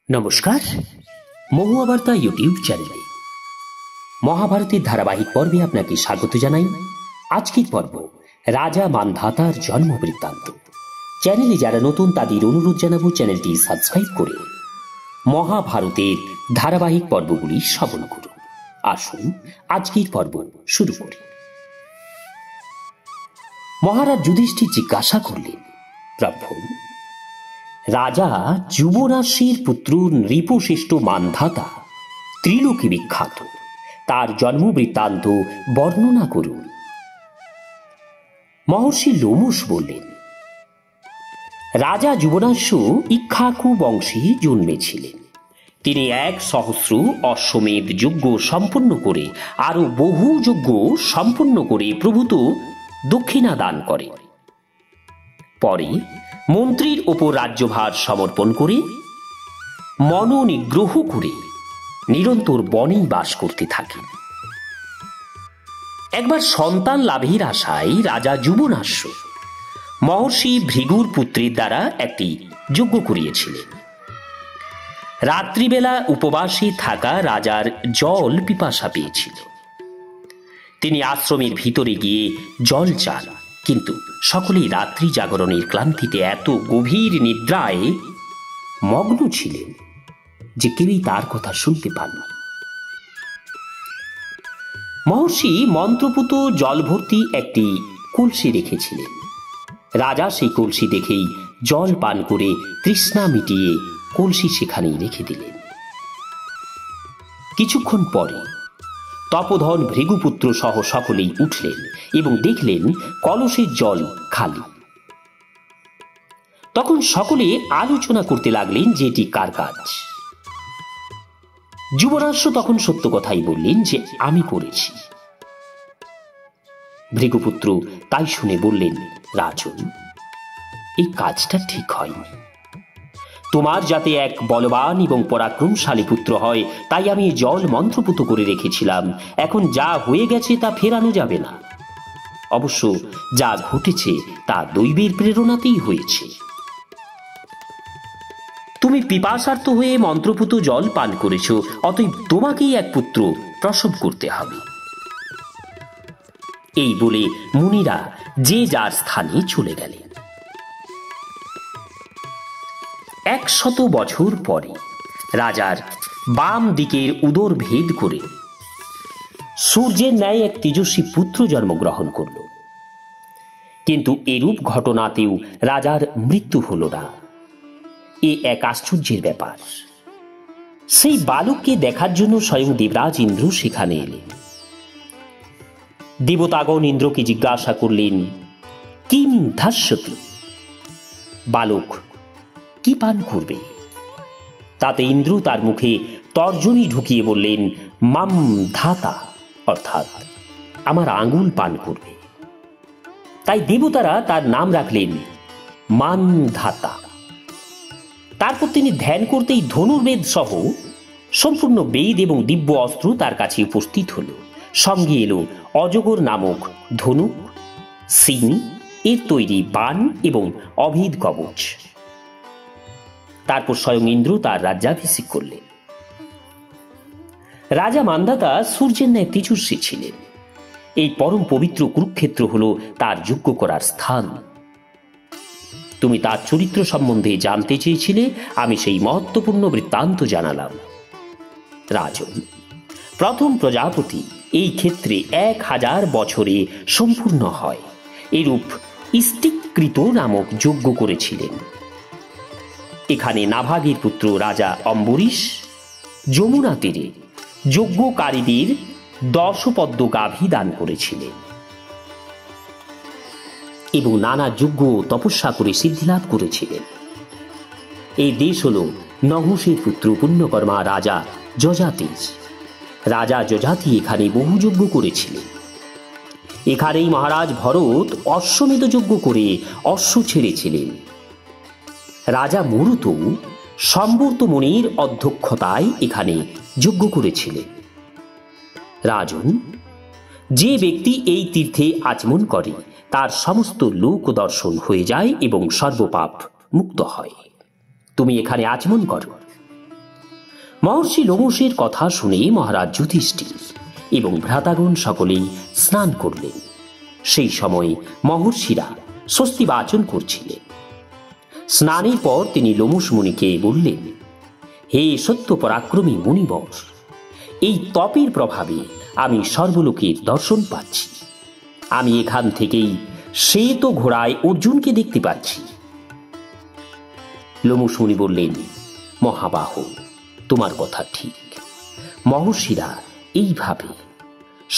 নমস্কার, মহুয়া বার্তা ইউটিউব চ্যানেলে মহাভারতের ধারাবাহিক পর্বে আপনাকে স্বাগত জানাই। আজকের পর্ব রাজা মান্ধাতার জন্ম বৃত্তান্ত। চ্যানেলে যারা নতুন তাদের অনুরোধ জানাবো চ্যানেলটি সাবস্ক্রাইব করে মহাভারতের ধারাবাহিক পর্বগুলি শ্রবণ করুন। আসুন আজকের পর্ব শুরু করি। মহারাজ যুধিষ্ঠির জিজ্ঞাসা করলেন, প্রভু, রাজা যুবরাশির পুত্র নৃপশ্রেষ্ঠ মান্ধাতা ত্রিলোকে বিখ্যাত, তার জন্ম বৃত্তান্ত বর্ণনা করুন। মহর্ষি লোমশ বললেন, রাজা যুবরাশ্য ইক্ষ্বাকু বংশে জন্মেছিলেন। তিনি 1,000 অশ্বমেধ যজ্ঞ সম্পন্ন করে আরো বহু যজ্ঞ সম্পন্ন করে প্রভূত দক্ষিণা দান করেন। পরে মন্ত্রীর ওপর রাজ্যভার সমর্পণ করে মনোনিগ্রহ করে নিরন্তর বনেই বাস করতে থাকেন। একবার সন্তান লাভের আশায় রাজা যুবরাশ্য মহর্ষি ভৃগুর পুত্রের দ্বারা একটি যজ্ঞ করিয়েছিলেন। রাত্রিবেলা উপবাসে থাকা রাজার জল পিপাসা পেয়েছিল। তিনি আশ্রমের ভিতরে গিয়ে জল চান, কিন্তু সকলেই রাত্রি জাগরণের ক্লান্তিতে এত গভীর নিদ্রায় মগ্ন ছিলেন যে কেউই তার কথা শুনতে পাননি। মহর্ষি মন্ত্রপুত জল ভর্তি একটি কলসি রেখেছিলেন। রাজা সেই কলসি দেখেই জল পান করে তৃষ্ণা মিটিয়ে কলসি সেখানেই রেখে দিলেন। কিছুক্ষণ পরে তপোধন ভৃগুপুত্র সহ সকলেই উঠলেন এবং দেখলেন কলসের জল খালি। তখন সকলে আলোচনা করতে লাগলেন যে এটি কার কাজ। যুবরাশ্য তখন সত্য কথাই বললেন যে আমি করেছি। ভৃগুপুত্র তাই শুনে বললেন, রাজন, এই কাজটা ঠিক হয়নি। তোমার যাতে এক বলবান এবং পরাক্রমশালী পুত্র হয় তাই আমি জল মন্ত্রপুত করে রেখেছিলাম। এখন যা হয়ে গেছে তা ফেরানো যাবে না। অবশ্য যা ঘটেছে তা দৈবের প্রেরণাতেই হয়েছে। তুমি পিপাসার্ত হয়ে মন্ত্রপুত জল পান করেছ, অতএব তোমাকেই এক পুত্র প্রসব করতে হবে। এই বলে মুনিরা যে যার স্থানে চলে গেলেন। 100 বছর পরে রাজার বাম দিকের উদর ভেদ করে সূর্যের ন্যায় এক তেজস্বী পুত্র জন্মগ্রহণ করল। কিন্তু এরূপ ঘটনাতেও রাজার মৃত্যু হল না। এ এক আশ্চর্যের ব্যাপার। সেই বালককে দেখার জন্য স্বয়ং দেবরাজ ইন্দ্র সেখানে এলেন। দেবতাগণ ইন্দ্রকে জিজ্ঞাসা করলেন, কিম ধাস্যতি, বালক কি পান করবে? তাতে ইন্দ্র তার মুখে তর্জনী ঢুকিয়ে বললেন, মাম ধাতা, অর্থাৎ আমার আঙ্গুল পান করবে। তাই দেবতারা তার নাম রাখলেন মান ধাতা। তারপর তিনি ধ্যান করতেই ধনুর্বেদ সহ সম্পূর্ণ বেদ এবং দিব্য অস্ত্র তার কাছে উপস্থিত হল। সঙ্গে এলো অজগর নামক ধনুক, সিং এর তৈরি বাণ এবং অভেদ কবচ। তারপর স্বয়ং ইন্দ্র তার রাজ্যাভিষেক করলেন। রাজা মান্ধাতা সূর্যের ন্যায় তেজস্বী ছিলেন। এই পরম পবিত্র কুরুক্ষেত্র হল তার যজ্ঞ করার স্থান। তুমি তার চরিত্র সম্বন্ধে জানতে চেয়েছিলে, আমি সেই মহত্বপূর্ণ বৃত্তান্ত জানালাম। রাজন, প্রথম প্রজাপতি এই ক্ষেত্রে 1000 বছরে সম্পূর্ণ হয়। এরূপ ইষ্টিকৃত নামক যজ্ঞ করেছিলেন। এখানে নাভাগের পুত্র রাজা অম্বরীশ যমুনা তীরে যজ্ঞকারীদের 10 পদ্ম গাভী দান করেছিলেন এবং নানা যজ্ঞ তপস্যা করে সিদ্ধিলাভ করেছিলেন। এই দেশ হল নহুষের পুত্র পুণ্যকর্মা রাজা যজাতির। রাজা যজাতি এখানে বহু যজ্ঞ করেছিলেন। এখানেই মহারাজ ভরত অশ্বমেধ যজ্ঞ করে অশ্ব ছেড়েছিলেন। রাজা মরুত সম্বর্ত মুনির অধ্যক্ষতায় এখানে যজ্ঞ করেছিলেন। রাজন, যে ব্যক্তি এই তীর্থে আচমন করে তার সমস্ত লোক দর্শন হয়ে যায় এবং সর্বপাপ মুক্ত হয়। তুমি এখানে আচমন করো। মহর্ষি লোমশের কথা শুনে মহারাজ যুধিষ্ঠির এবং ভ্রাতাগণ সকলেই স্নান করলেন। সেই সময় মহর্ষিরা স্বস্তি বাচন করছিলেন। স্নানের পর তিনি লোমশ মুনিকে বললেন, হে সত্য পরাক্রমী মুনিবর, এই তপের প্রভাবে আমি সর্বলোকের দর্শন পাচ্ছি। আমি এখান থেকেই শ্বেত ঘোড়ায় অর্জুনকে দেখতে পাচ্ছি। লোমশ মুনি বললেন, মহাবাহ, তোমার কথা ঠিক। মহর্ষিরা এইভাবে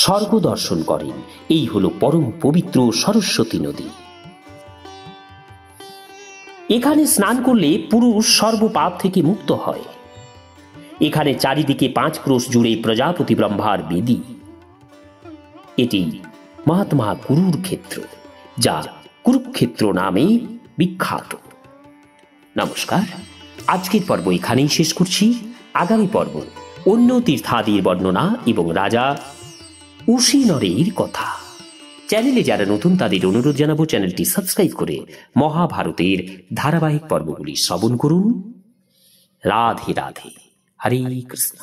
স্বর্গ দর্শন করেন। এই হলো পরম পবিত্র সরস্বতী নদী। এখানে স্নান করলে পুরুষ সর্বপাপ থেকে মুক্ত হয়। এখানে চারিদিকে 5 ক্রোশ জুড়ে প্রজাপতি ব্রহ্মার বেদী। এটি মহাত্মা গুরুর ক্ষেত্র, যা কুরুক্ষেত্র নামে বিখ্যাত। নমস্কার, আজকের পর্ব এখানেই শেষ করছি। আগামী পর্ব অন্য তীর্থাদির বর্ণনা এবং রাজা উশিনরের কথা। চ্যানেলে যারা নতুন তাদের অনুরোধ জানাবো চ্যানেলটি সাবস্ক্রাইব করে মহাভারতের ধারাবাহিক পর্বগুলি শ্রবণ করুন। রাধে রাধে, হরে কৃষ্ণ।